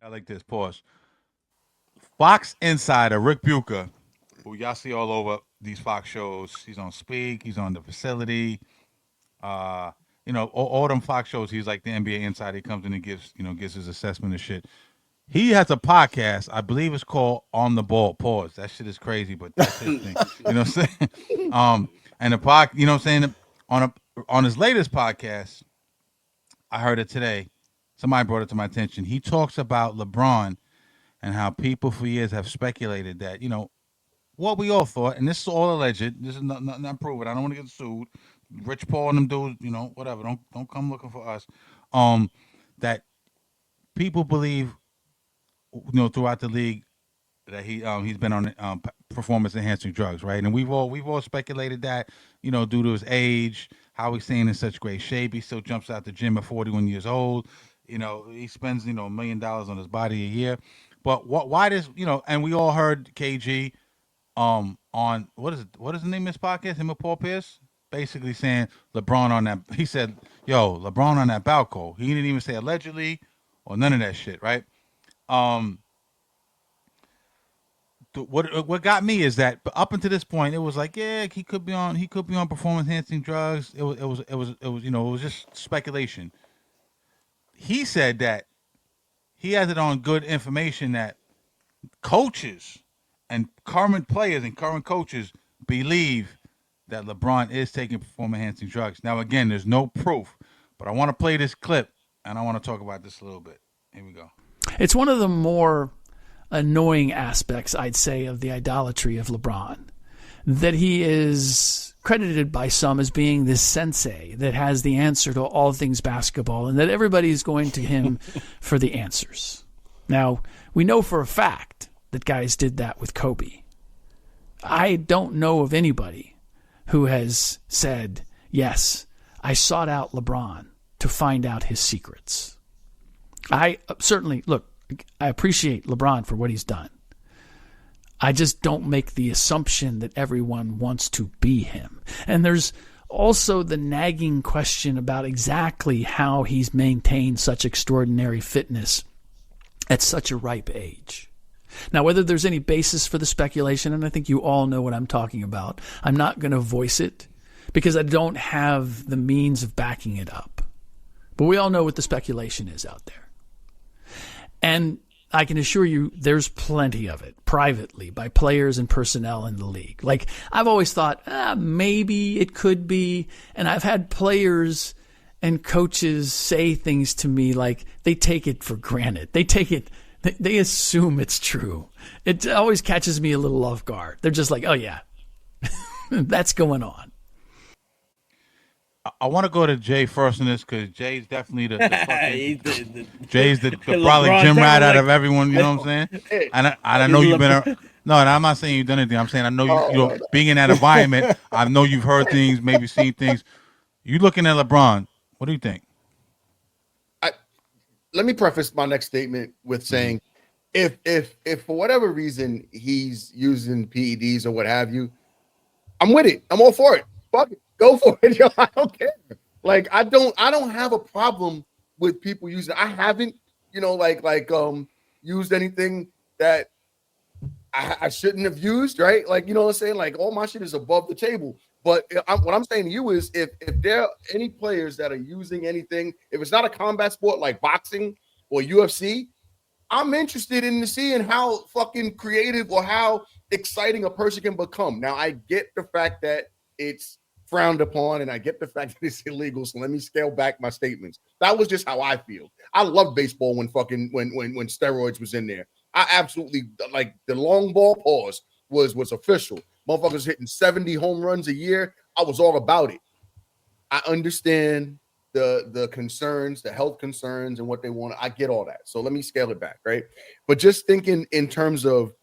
I like this. Pause. Fox insider Rick Bucher, who y'all see all over these Fox shows. He's on Speak. He's on The Facility. Uh, all them Fox shows. He's like the NBA insider. He comes in and gives his assessment of shit. He has a podcast. I believe it's called On the Ball. Pause. That shit is crazy, but that's his thing. You know what I'm saying? And the you know what I'm saying? On his latest podcast, I heard it today. Somebody brought it to my attention. He talks about LeBron and how people for years have speculated that, what we all thought, and this is all alleged. This is not proven. I don't want to get sued. Rich Paul and them dudes, whatever. Don't come looking for us. That people believe, throughout the league that he's been on performance enhancing drugs, right? And we've all speculated that, due to his age, how he's staying in such great shape. He still jumps out the gym at 41 years old. He spends $1 million on his body a year. But why does and we all heard KG on what is the name of his podcast? Him and Paul Pierce basically saying LeBron on that. He said, "Yo, LeBron on that Balco." He didn't even say allegedly or none of that shit, right? Um, what got me is that up until this point, it was like, yeah, he could be on performance enhancing drugs. It was just speculation. He said that he has it on good information that coaches and current players and current coaches believe that LeBron is taking performance enhancing drugs. Now, again, there's no proof, but I want to play this clip and I want to talk about this a little bit. Here we go. It's one of the more annoying aspects, I'd say, of the idolatry of LeBron, that he is credited by some as being this sensei that has the answer to all things basketball and that everybody's going to him for the answers. Now, we know for a fact that guys did that with Kobe. I don't know of anybody who has said, yes, I sought out LeBron to find out his secrets. I certainly, look, I appreciate LeBron for what he's done. I just don't make the assumption that everyone wants to be him. And there's also the nagging question about exactly how he's maintained such extraordinary fitness at such a ripe age. Now, whether there's any basis for the speculation, and I think you all know what I'm talking about, I'm not going to voice it because I don't have the means of backing it up. But we all know what the speculation is out there. And I can assure you there's plenty of it privately by players and personnel in the league. Like, I've always thought, maybe it could be. And I've had players and coaches say things to me like they take it for granted. They assume it's true. It always catches me a little off guard. They're just like, oh, yeah, that's going on. I want to go to Jay first in this because Jay's definitely Jay's the probably gym rat out of everyone. You know what I'm saying? And I know you've been. No, and I'm not saying you've done anything. I'm saying I know you being in that environment. I know you've heard things, maybe seen things. You looking at LeBron? What do you think? Let me preface my next statement with saying, if for whatever reason he's using PEDs or what have you, I'm with it. I'm all for it. Fuck it. Go for it, yo. I don't care. Like, I don't have a problem with people using. I haven't, used anything that I shouldn't have used, right? Like, you know what I'm saying? Like, all my shit is above the table. But what I'm saying to you is, if there are any players that are using anything, if it's not a combat sport like boxing or UFC, I'm interested in seeing how fucking creative or how exciting a person can become. Now, I get the fact that it's frowned upon, and I get the fact that it's illegal. So let me scale back my statements. That was just how I feel. I love baseball when steroids was in there. I absolutely like the long ball pause was official. Motherfuckers hitting 70 home runs a year. I was all about it. I understand the concerns, the health concerns, and what they want. I get all that. So let me scale it back, right? But just thinking in terms of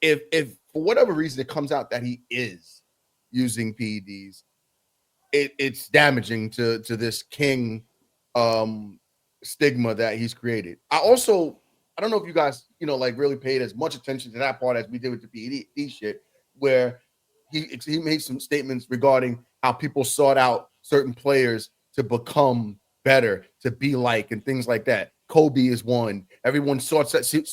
if for whatever reason it comes out that he is using PEDs, it's damaging to this king stigma that he's created. I don't know if you guys, really paid as much attention to that part as we did with the PED shit, where he made some statements regarding how people sought out certain players to become better, to be like, and things like that. Kobe is one. Everyone looks for Hakeem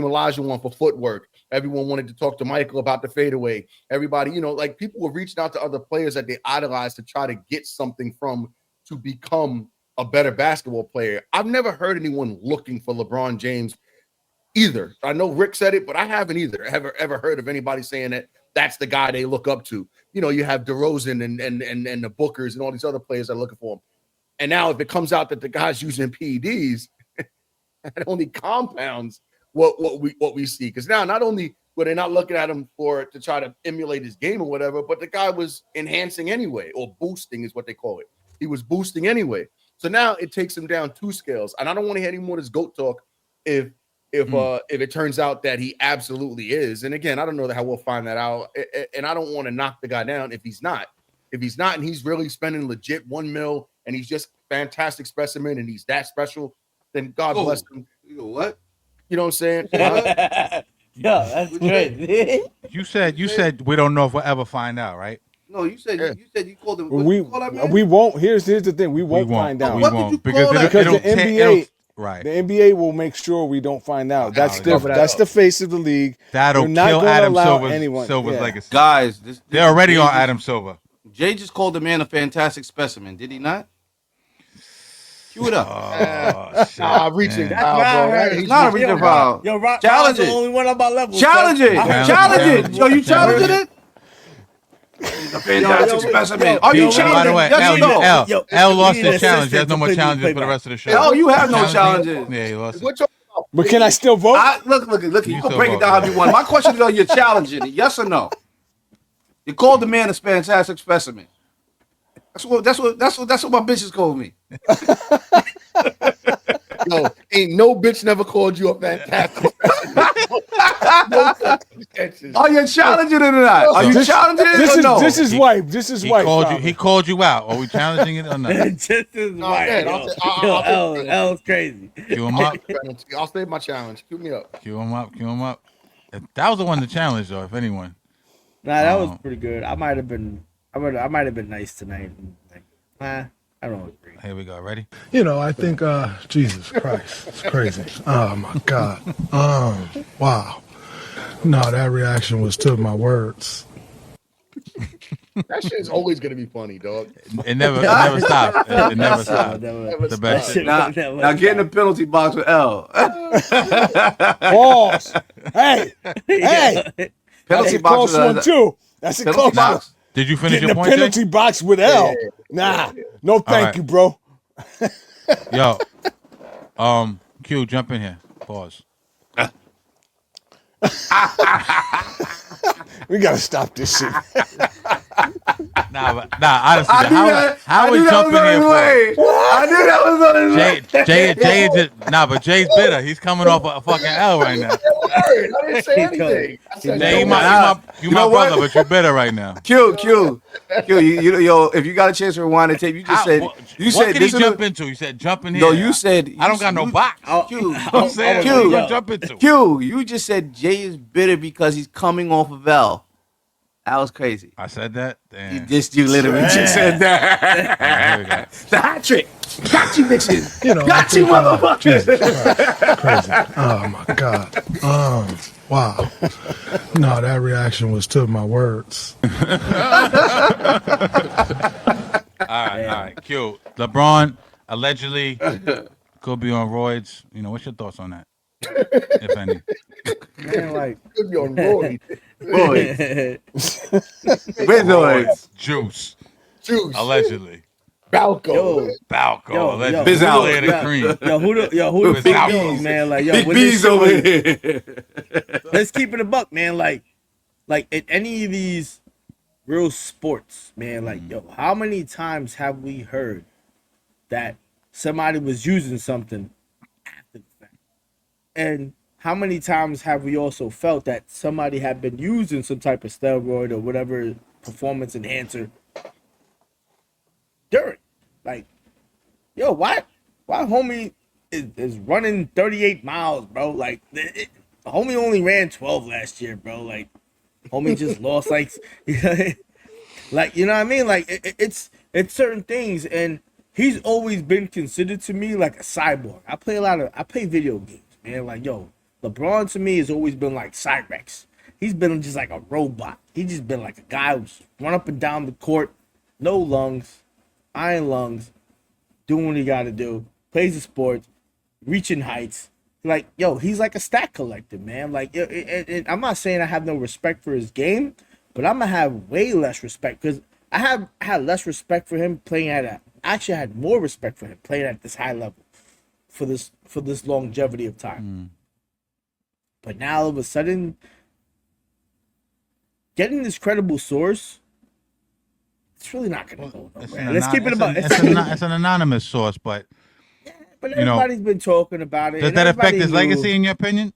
Olajuwon for footwork. Everyone wanted to talk to Michael about the fadeaway. Everybody, like people were reaching out to other players that they idolized to try to get something from to become a better basketball player. I've never heard anyone looking for LeBron James either. I know Rick said it, but I haven't either ever heard of anybody saying that that's the guy they look up to. You have DeRozan and the Bookers and all these other players that are looking for him. And now if it comes out that the guy's using PEDs, that only compounds what we see. Because now not only were they not looking at him to try to emulate his game or whatever, but the guy was enhancing anyway, or boosting is what they call it. He was boosting anyway. So now it takes him down 2 scales. And I don't want to hear any more of this GOAT talk if it turns out that he absolutely is. And again, I don't know how we'll find that out. And I don't want to knock the guy down if he's not. If he's not and he's really spending legit $1 million and he's just fantastic specimen and he's that special, then God bless him. You know what? You know what I'm saying? Yo, that's crazy. You said we don't know if we'll ever find out, right? No, you said you called him. We won't. Here's the thing. We won't find out. We What did won't you because call that? Because the NBA, right? the NBA will make sure we don't find out. That's cover that's the face of the league. That'll We're not kill gonna Adam allow Silver's anyone- yeah. legacy. Guys, They're already Jay on just- Adam Silver. Jay just called the man a fantastic specimen, did he not? Cue it up. Oh, shit, Reaching man. foul, That's bro. what I heard. He's It's not a reaching reaching foul. foul. Yo, Rob, Challenge Rob's the it. only one on my level. Challenge it. son. Challenge it. Yo, you Challenge challenging it? He's a fantastic specimen. Are yo, you by the challenging? way, Yes or no? Yo, L we lost need his an challenge. There's assistant no more to challenges for the play rest of the show. Hell, you have no Challenging- challenges. Yeah, he lost. What y'all about? But can I still vote? Look, you You can still break it vote, down yeah. how you want. My question is, are you challenging it? Yes or no? You called the man a fantastic specimen. That's what my bitches called me. Yo, ain't no bitch never called you a fantastic no catches. Are you challenging it or not? Are you challenging it or no? This is wipe. This is He wipe. called you. problem. He called you out. Are we challenging it or not? Just as white. man, Yo, I'll take L's crazy. Cue him up. I'll save my challenge. Cue me up. Cue him up. Cue him up. That was the one to challenge, though. If anyone. Nah, that was pretty good. I might have been nice tonight. Like, I don't agree. Here we go. Ready? I think, Jesus Christ, it's crazy. Oh my God. Wow. No, that reaction was to my words. That shit is always gonna be funny, dog. It never stopped. It never stopped. Never- The best. Shit, Now get in the penalty box with L. Pause. Hey. That's Penalty a box close with one too. That's a penalty close one. box. Did you Get finish in your the point, Jay? penalty box with L. Nah. No, thank right. you, bro. Yo, Q, jump in here. Pause. We gotta stop this shit. Honestly, how I we knew that jump was in on his here? way. I knew that was on his way. Jay is just but Jay's bitter. He's coming off a fucking L right now. I didn't say anything. I said, Jay, you no, my You know what? brother, but you're bitter right now. Q. Yo, if you got a chance to rewind the tape, you just said What this did he is jump into? You said jump in here. No, you said I don't got no box. Q. I'm saying, Q. what you gonna jump into? Q, you just said Jay is bitter because he's coming off of L. That was crazy. I said that. Damn. You literally just said that. Here we go. The hat trick. Got you, bitches. I Got you, think, motherfuckers. Jesus Christ, crazy. Oh my God. Wow. No, that reaction was to my words. All right. Q. LeBron allegedly could be on roids. What's your thoughts on that? If any. Man, like, could be on Roy. Boy. With Juice. Juice. Allegedly. Balco. Balco. Allegedly. Biz out. Layer the cream. who the Big big B's. B's, man? Like, yo, Big when this B's shit over was- here. Let's keep it a buck, man. Like in any of these real sports, man, like, yo, how many times have we heard that somebody was using something after the fact? And how many times have we also felt that somebody had been using some type of steroid or whatever performance enhancer during? Like, yo, why homie is running 38 miles, bro? Like, homie only ran 12 last year, bro. Like, Homie just lost like, like you know what I mean? Like it's certain things, and he's always been considered to me like a cyborg. I play video games, man. Like yo, LeBron to me has always been like Cyrex. He's been just like a robot. He's just been like a guy who's run up and down the court, no lungs, iron lungs, doing what he got to do, plays the sport, reaching heights. Like, yo, he's like a stat collector, man. Like, I'm not saying I have no respect for his game, but I'm going to have way less respect because I have had less respect for him playing actually I had more respect for him playing at this high level for this longevity of time. But now all of a sudden, getting this credible source, it's really not going to go nowhere. Let's keep it about it's an anonymous source, but everybody's been talking about it. Does that affect his legacy, in your opinion? Of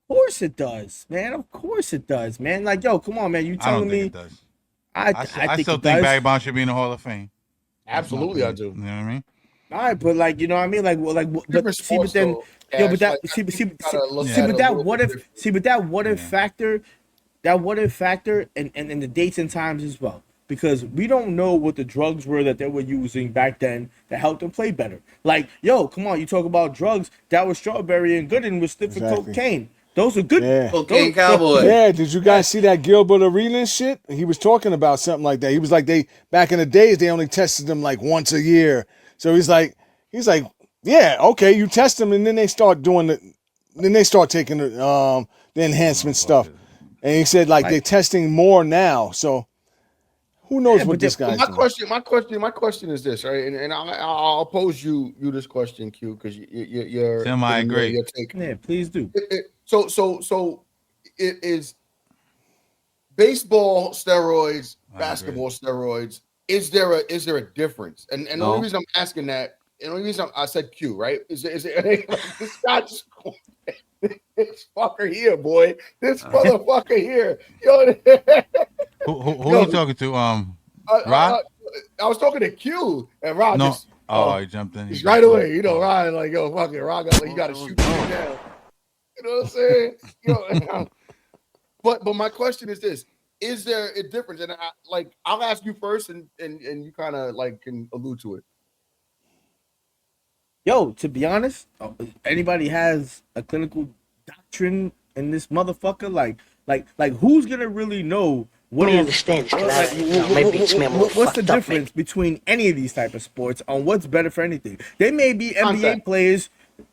course it does, man. Of course it does, man. Like, yo, come on, man. You telling me? It does. I still think Barry Bonds should be in the Hall of Fame. Absolutely, I do. You know what I mean? All right, but like, you know what I mean? Like, but see, but then, yo, but that, what if factor, and the dates and times as well. Because we don't know what the drugs were that they were using back then that helped them play better. Like, yo, come on, you talk about drugs. That was Strawberry and Gooden was stiff for cocaine. Those are good. Yeah. Cocaine Cowboy. Yeah, did you guys see that Gilbert Arenas shit? He was talking about something like that. He was like, back in the days, they only tested them like once a year. So he's like, yeah, okay, you test them, and then they start taking the enhancement stuff. And he said like they're testing more now. So who knows what this guy's doing? My question is this, right? And I'll pose you this question, Q, because you're semi-agree. Your take. Yeah, please do. So it is baseball steroids, basketball steroids. Is there a difference? And the only reason I'm asking that, and the only reason I said Q, right? Is it like, this guy just this fucker here, boy. This motherfucker here. Yo, who are you talking to? Rod? I was talking to Q, and Rod just he jumped in. He's right away. You know, Rod like, yo, fuck it. Rod got, like, you got to shoot him down. You know what I'm saying? You know, but my question is this: is there a difference? And I'll ask you first, and you kind of like can allude to it. Yo, to be honest, anybody has a clinical doctrine in this motherfucker? Like who's gonna really know what what's the difference between any of these type of sports on what's better for anything? They may be NBA players.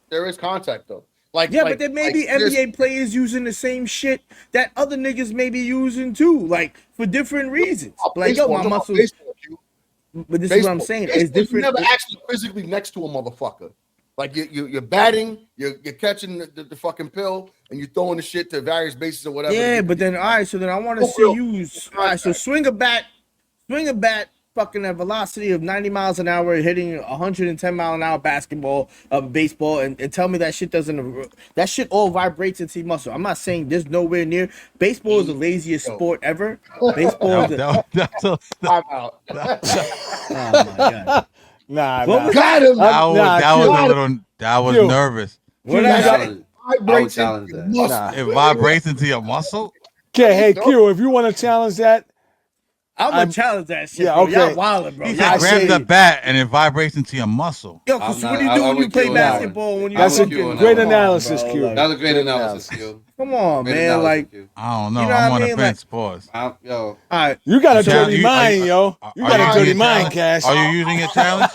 There is contact though. But there may be NBA players using the same shit that other niggas may be using too, like for different reasons. Like, yo, my muscles. But this is what I'm saying. It's different. You're never actually physically next to a motherfucker. Like you're batting, you're catching the fucking pill, and you're throwing the shit to various bases or whatever. Yeah, but then all right, so then I want to see you. All right, so swing a bat, fucking at velocity of 90 miles an hour, hitting 110 mile an hour baseball, and tell me that shit that shit all vibrates into your muscle. I'm not saying there's nowhere near. Baseball is the laziest sport ever. Baseball is I'm out. Oh my god. Nah, Got him. That was nervous. What I would challenge that. It vibrates into your muscle. Okay, hey Q, if you want to challenge that, I'm gonna challenge that shit. Yeah, Bro. okay. Y'all wildin', bro. He said grab the bat and it vibrates into your muscle. Yo, cause what do you do when you play basketball? When you that's a fucking- great analysis, Q. That was a great analysis, Q. Come on, Great man. analysis, Like, Q. I don't know. You know I'm what on I a mean? fence. Pause. Yo, all right. You got a So, dirty mind, yo. You got a dirty mind, Cash. Are you using a challenge?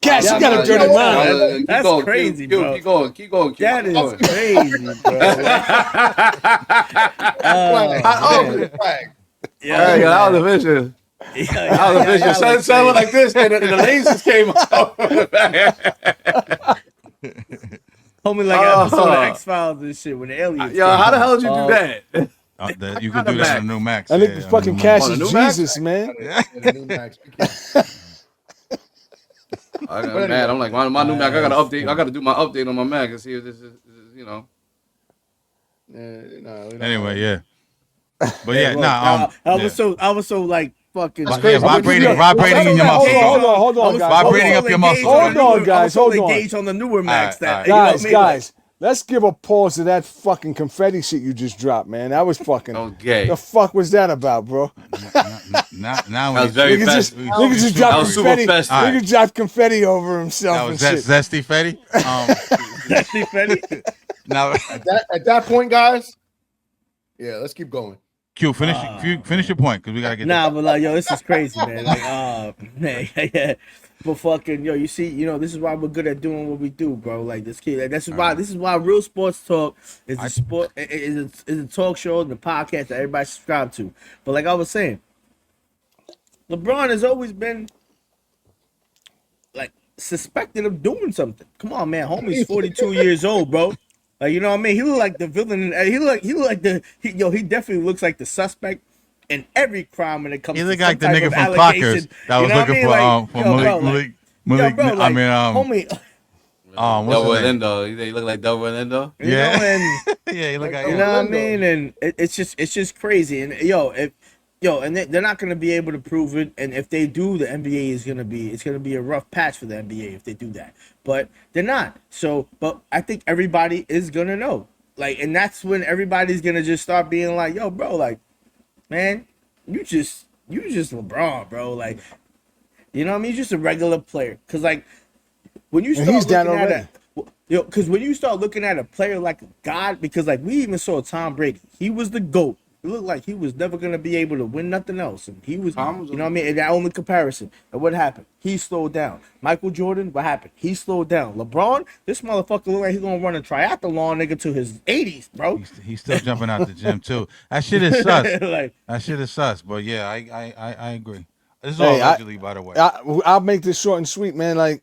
Cash, you got a dirty mind. That's crazy, Q, bro. Keep going. Keep going. That is crazy, bro. Yeah, that was a vision. That was a vision. Sounded like this, and the lasers came out. Homie, like an episode of X-Files and shit when the aliens. Yo, how the hell did you do that? You can do that on the new Max. I think the fucking Cash On is the new Max? Jesus, man. I got mad. I'm like, my new Mac. I gotta update. I gotta do my update on my Mac and see if this is you know. Anyway, yeah. But yeah, I was so like fucking. Vibrating in your muscle. Hold on, guys. Vibrating up your muscle. Hold on, guys. Hold on. Engaged on the newer Macs that guys. let's give a pause to that fucking confetti shit you just dropped, man. That was fucking. Okay. The fuck was that about, bro? Now That was very Niggas fast. just That dropped was super confetti. festive. Niggas dropped confetti over himself that and was shit. zesty Fetty. Zesty Fetty. Now, At that point, guys, yeah, let's keep going. Q, finish your point because we gotta get. Nah, but like, yo, this is crazy, man. Like, man, yeah. But fucking, yo, you see, this is why we're good at doing what we do, bro. Like this kid, like, this is why real sports talk is a sport, is a talk show and the podcast that everybody subscribe to. But like I was saying, LeBron has always been like suspected of doing something. Come on, man, homie's 42 years old, bro. Like, you know what I mean? He look like the villain. He look like he definitely looks like the suspect in every crime when it comes. He to look some like the type nigga of from allegation. Clockers that was looking for Malik. Homie, Double Lindo. He look like Double Lindo. Yeah. and Yeah, he look like. you know what I mean, and it's just crazy. And and they're not gonna be able to prove it. And if they do, the NBA is gonna be a rough patch for the NBA if they do that. But they're not. So, but I think everybody is gonna know. Like, and that's when everybody's gonna just start being like, yo, bro, like, man, you just LeBron, bro. Like, you know what I mean? You're just a regular player. Cause like when you start looking at because when you start looking at a player like a god, because like we even saw Tom Brady, he was the GOAT. It looked like he was never gonna be able to win nothing else, and he was, you know what I mean. In that only comparison, and what happened? He slowed down. Michael Jordan, what happened? He slowed down. LeBron, this motherfucker look like he's gonna run a triathlon, nigga, to his 80s, bro. He's still jumping out the gym too. That shit is sus. Like, That shit is sus. But yeah, I agree. This is all allegedly, by the way. I'll make this short and sweet, man. Like,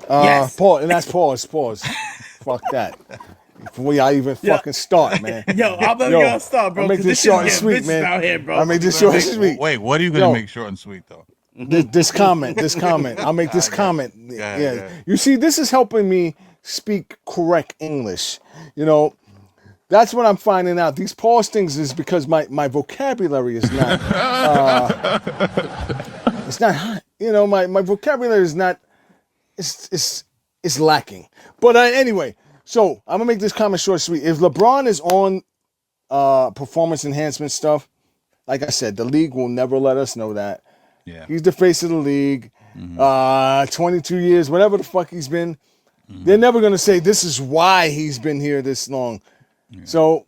yes. pause, and that's pause. Fuck that. Before I even fucking start, man. Yo, I'm gonna start, bro. I'll make this short and sweet, man. Out here, bro. I'll make this short and sweet. Wait, what are you gonna make short and sweet though? This comment. I'll make this comment. Yeah. You see, this is helping me speak correct English. You know, that's what I'm finding out. These pause things is because my vocabulary is not. It's not hot. You know, my vocabulary is not. It's lacking. But anyway, so I'm gonna make this comment short and sweet. If LeBron is on performance enhancement stuff, like I said, the league will never let us know that. Yeah. He's the face of the league. 22 years, whatever the fuck he's been. They're never going to say this is why he's been here this long. Yeah. So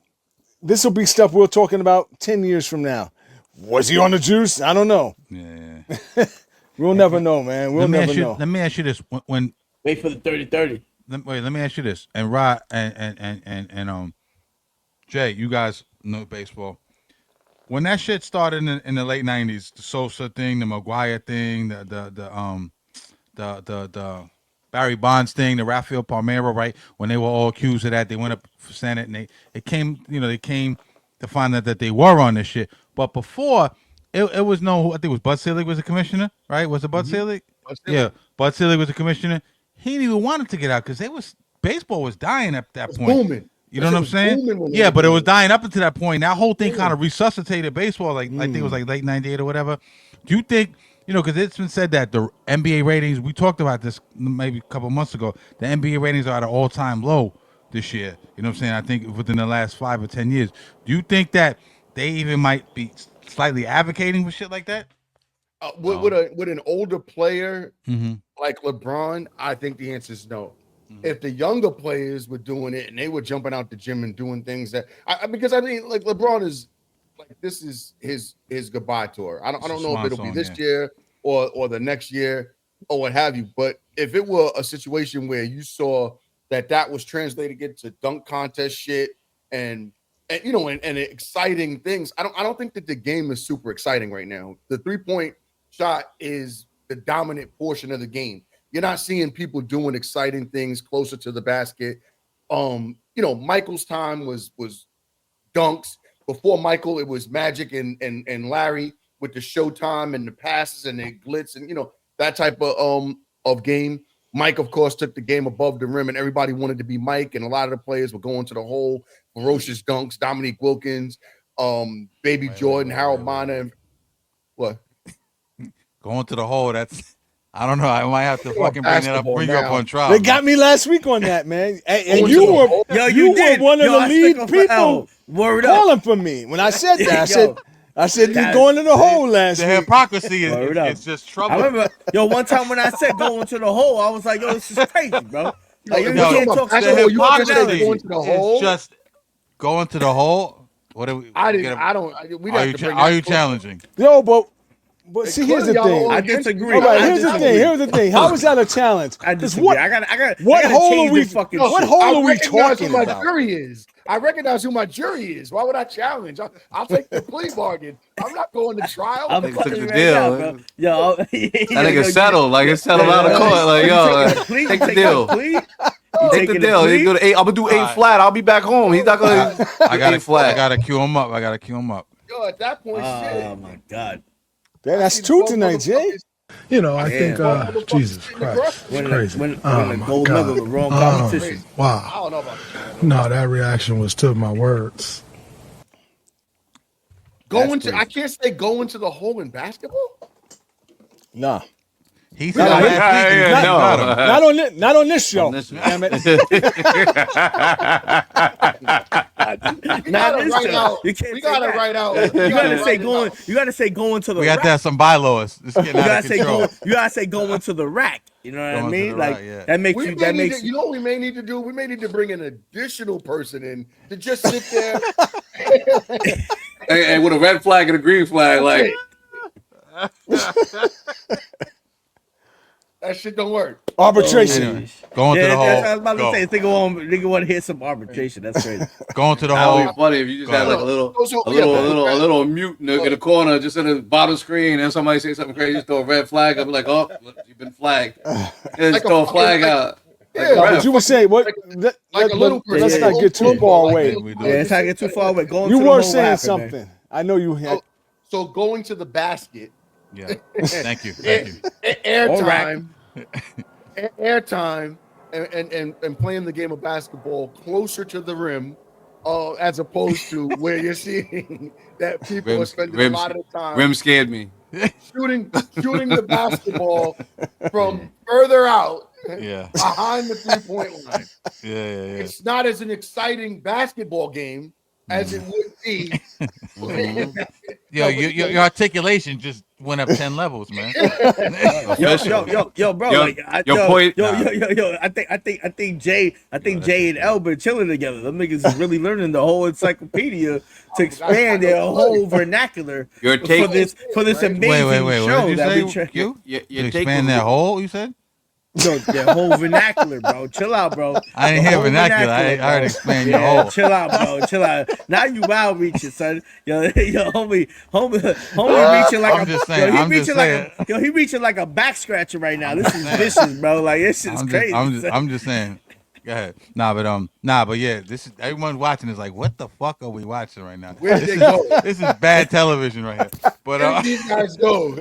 this will be stuff we're talking about 10 years from now. Was he on the juice? I don't know. Yeah. We'll never know, man. We'll never know. Let me ask you this. When wait for the 30-30. Let me ask you this. And Rod and Jay, you guys know baseball. When that shit started in the late '90s, the Sosa thing, the McGuire thing, the Barry Bonds thing, the Rafael Palmeiro, right? When they were all accused of that, they went up for Senate and they came to find out that they were on this shit. But before, it was I think it was Bud Selig was the commissioner, right? Was it Bud Selig? Yeah, Bud Selig was the commissioner. He didn't even want to get out because baseball was dying at that point. Booming. You know what I'm saying? Yeah, but it was dying up until that point. That whole thing kind of resuscitated baseball. Like I think it was like late '98 or whatever. Do you think, because it's been said that the NBA ratings, we talked about this maybe a couple months ago, the NBA ratings are at an all-time low this year. You know what I'm saying? I think within the last 5 or 10 years. Do you think that they even might be slightly advocating for shit like that? With an older player like LeBron, I think the answer is no. If the younger players were doing it and they were jumping out the gym and doing things that because I mean, like LeBron is like, this is his goodbye tour. I don't know if it'll be this year or the next year or what have you. But if it were a situation where you saw that was translated into dunk contest shit and exciting things, I don't think that the game is super exciting right now. The 3-point shot is the dominant portion of the game. You're not seeing people doing exciting things closer to the basket. Michael's time was dunks. Before Michael, it was Magic and Larry with the showtime and the passes and the glitz and that type of game. Mike, of course, took the game above the rim, and everybody wanted to be Mike. And a lot of the players were going to the hole, ferocious dunks. Dominique Wilkins, Baby Jordan, Harold Miner. What? Going to the hole. That's I don't know. I might have to fucking bring that up, bring you up now. on trial. They got me last week on that, man. And Going you to the were hole? Yo, you did. were one of Yo, the I lead stick 'em for L. people Word up. calling for me when I said that. Yo, I said you're that- going to the hole last The week. hypocrisy is Word up. it's just trouble. I remember, one time when I said go into the hole, I was like, yo, this is crazy, bro. Like, you No, can't no, talk that's shit. what you about just said, hypocrisy going to the is hole? just going to the hole. What are we? I didn't. get a- I don't. We'd Are have you to bring are that you closer. challenging? Yo, but see, here's the Clearly, thing. y'all I all disagree. All right, I here's the disagree. thing. Here's the thing. How is that a challenge? I 'Cause disagree. what I gotta what hole change are we? the fucking What shit. hole I are we recognize talking who my about? jury is. I recognize who my jury is. Why would I challenge? I'll take the plea bargain. I'm not going to trial. I'm Nigga took telling the you right deal. now, bro. Yo, That nigga settled. Like it's settled out of court. Like yo, take the deal. Take the deal. He go to 8. I'm gonna do 8 Alright. flat. I'll be back home. He's not gonna. I gotta 8 flat. I gotta cue him up. I gotta cue him up. Yo, at that point, Oh shit. my god. That's I see two 12 tonight, Jay. motherfuckers- You know, I think, Motherfuckers Jesus sitting across Christ, from it's me. crazy. When Oh the my gold God. medal, the wrong competition. I Wow. don't know about that. No, that reaction was to my words. Going to, I can't say going to the hole in basketball. Nah, He said No, last week yeah, and he no. got him. not on this show. On this show. Damn it. We gotta this write show. out. You can't We say gotta that. write out. You gotta say going. You gotta say going to the We got rack. to have some bylaws. It's getting You out gotta of say control. going. You gotta say going to the rack. You know what I Going to mean? the Like rack, yeah. that makes We you. may That need makes to, you know what we may need to do? We may need to bring an additional person in to just sit there. Hey, with a red flag and a green flag, like That shit don't work. Arbitration. Anyway, going to Yeah, the hole. that's what I was about to Go. say. Nigga want to hit some arbitration. That's crazy. Going to the that would hole. be funny if you just Go had like a ahead. little, So, a yeah, little mute in the corner, just in the bottom screen, and somebody say something crazy, just throw a red flag. I'll be like, oh, look, you've been flagged. And just Like a throw a fucking- flag like- out. Yeah, No, Ref. but you were saying what? like a little person. Let's not get too Like, far like, away. like, We do. Yeah, it's not get too far away. Going You to the were hole, saying what happened, something. man? I know you had. So going to the basket, Yeah. Thank you. Thank you. airtime, airtime, and playing the game of basketball closer to the rim, as opposed to where you're seeing that people are spending a lot of the time Rim scared me. shooting the basketball from further out Yeah. behind the 3-point line. Yeah. It's not as an exciting basketball game as it would be. Yo, your articulation just went up 10 levels, man. Yo, bro. Yo, like, your point- Yo. I think Jay and El been chilling together. Them niggas is really learning the whole encyclopedia to expand their whole vernacular Your for take, this amazing Wait. What show did you that say? we tra- You? your To take expand was- that hole, you said? Yo, their whole vernacular, bro. Chill out, bro. I didn't The hear whole vernacular. I bro. already explained your Yeah, hole. chill out, bro. Chill out. Now you wild reaching, son. Yo, homie reaching like I'm just saying, Yo, he I'm just reaching like he reaching like a back scratcher right now. This is vicious, bro. Like this shit's crazy. I'm just saying. Go ahead. But yeah, this is everyone watching is like, what the fuck are we watching right now? Where did they go? This is bad television right here. But Where did these guys go?